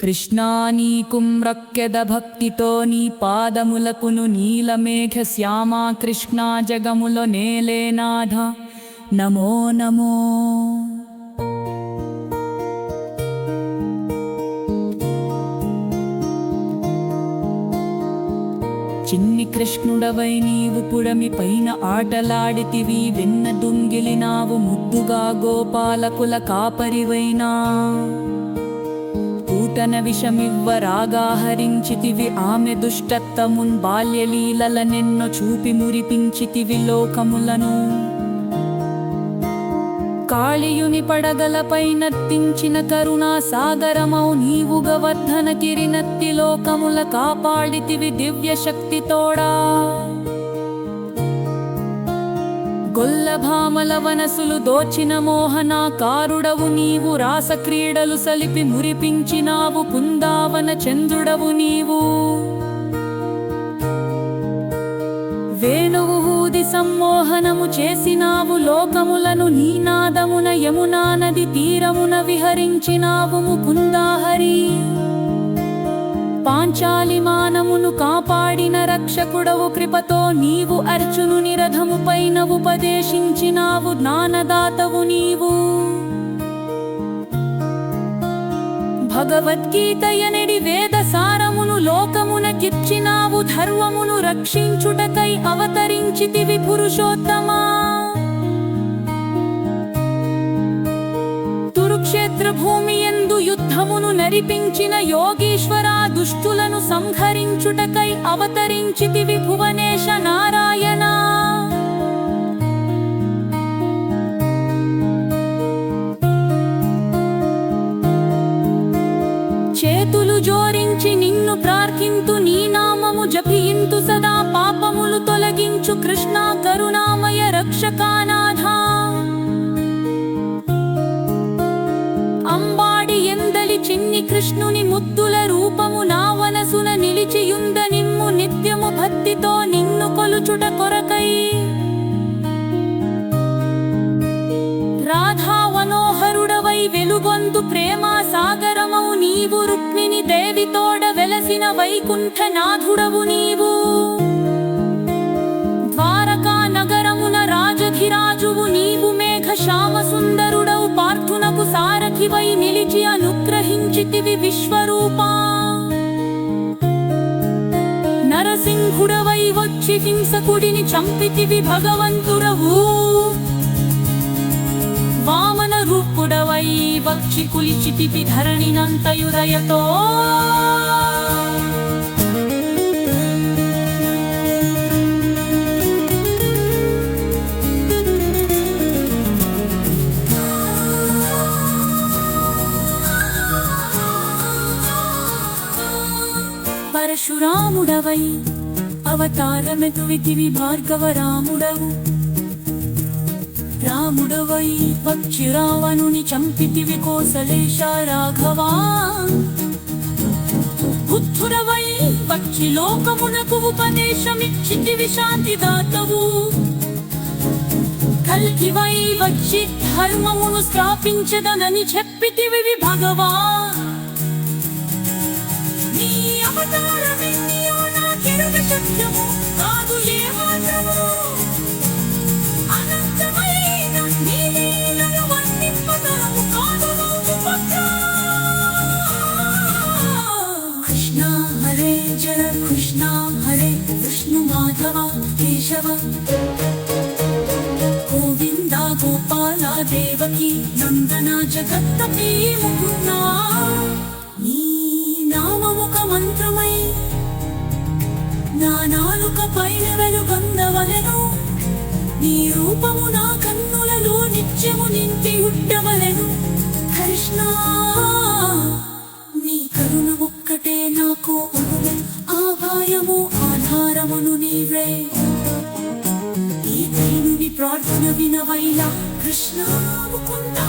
కృష్ణా నీకు మ్రక్కెద భక్తితో నీ పాదములకును నీలమేఘ శ్యామా కృష్ణా జగములో నేలేనాథ నమో నమో. చిన్ని కృష్ణుడవై నీవు పుడమి పైన ఆటలాడితివి, వెన్న దుంగిలినావు ముద్దుగా గోపాలకుల కాపరివైనా. పూతన విషమివ్వరాగాహరించితివి, ఆమె దుష్టత్వమున్ బాల్యలీలలనెన్నో చూపి మురిపించితివి లోకములను. కాళియుని పడగలపై నర్తించిన కరుణా సాగరమౌ నీవు గవర్ధన కిరినత్తి లోకముల కాపాడితివి దివ్య శక్తితోడా. గొల్లభామల వనసులు దోచిన మోహనాకారుడవు నీవు, రాసక్రీడలు సలిపి మురిపించినావు కుందావన చంద్రుడవు నీవు. వేణువు ఊది సమ్మోహనము చేసినావు లోకములను, నీనాదమున యమునా నది తీరమున విహరించినావు ముకుందాహరి. పాంచాలి మానమును కాపాడిన రక్షకుడవు, కృపతో నీవు అర్జునుని రథము పైన ఉపదేశించినావు జ్ఞానదాతవు నీవు. భగవద్గీతయనడి వేద సారమును లోకమునకిచ్చినావు, ధర్మమును రక్షించుటకై అవతరించితివి పురుషోత్తమా. కురుక్షేత్ర భూమి యందు యుద్ధమును నరిపించిన యోగీశ్వరా, దుష్టులను సంహరించుటకై అవతరించితివి భువనేశ నారాయణ. చేతులు జోరించి నిన్ను ప్రార్థింతు, నీ నామము జపింతు సదా, పాపములు తొలగించు కృష్ణ కరుణామయ రక్షకానాథ. అంబాడి ఎందలి చిన్ని కృష్ణుని ముద్దుల రూపము నా వనసున నిలిచియుంద నిమ్ము, నిత్యము భక్తితో నిన్ను కొలుచుట కొరకై. రాధా వనోహరుడవై వెలుగొందు ప్రేమా సాగరమౌ నీవు, రుక్మిణి దేవితోడ వెలసిన వైకుంఠనాథుడవు నీవు. ద్వారకా నగరమున రాజధిరాజువు నీవు, మేఘ శ్యామ సుందరుడవు పార్థునకు సారథివై నిలిచి అనుగ్రహించితివి విశ్వరూపా. నరసింహుడవై వచ్చి హింసకుడిని చంపితివి భగవంతుడవు. వామన రూపుడవై వచ్చి కులిచితివి ధరణినంతయుదయతో. పరశురాముడవై అవతారమెతువితివి భార్గవరాముడవు. రాముడవై వచ్చి రావణుని చంపితివి కోసలేశ రాఘవా. బుద్ధుడవై వచ్చి లోకమునకు ఉపదేశమిచ్చితివి శాంతిదాతవు. కల్కివై వచ్చి ధర్మమును స్థాపించదనని చెప్పితివి భగవా. నీ అవతారమెన్నియో నాకెరుగ సత్యము కాదు ఏ మాత్రము. కృష్ణ హరే జయ కృష్ణ హరే విష్ణు మాధవ కేశవ, గోవింద గోపాల దేవకి నందన జగత్తపీ ముకుంద. నీ నామముఖ మంత్రమై నా నాలుక పైన వెలుగొందవలెను, నీ రూపము నా కన్నులలో నిత్యము నింపి ఉండవలెను. కృష్ణ నీ కరుణ ఒక్కటే నాకు ఆభాయము ఆధారమును నీవే. ఈ దీనుని ప్రార్థన వినవైలా కృష్ణ ముకుందా.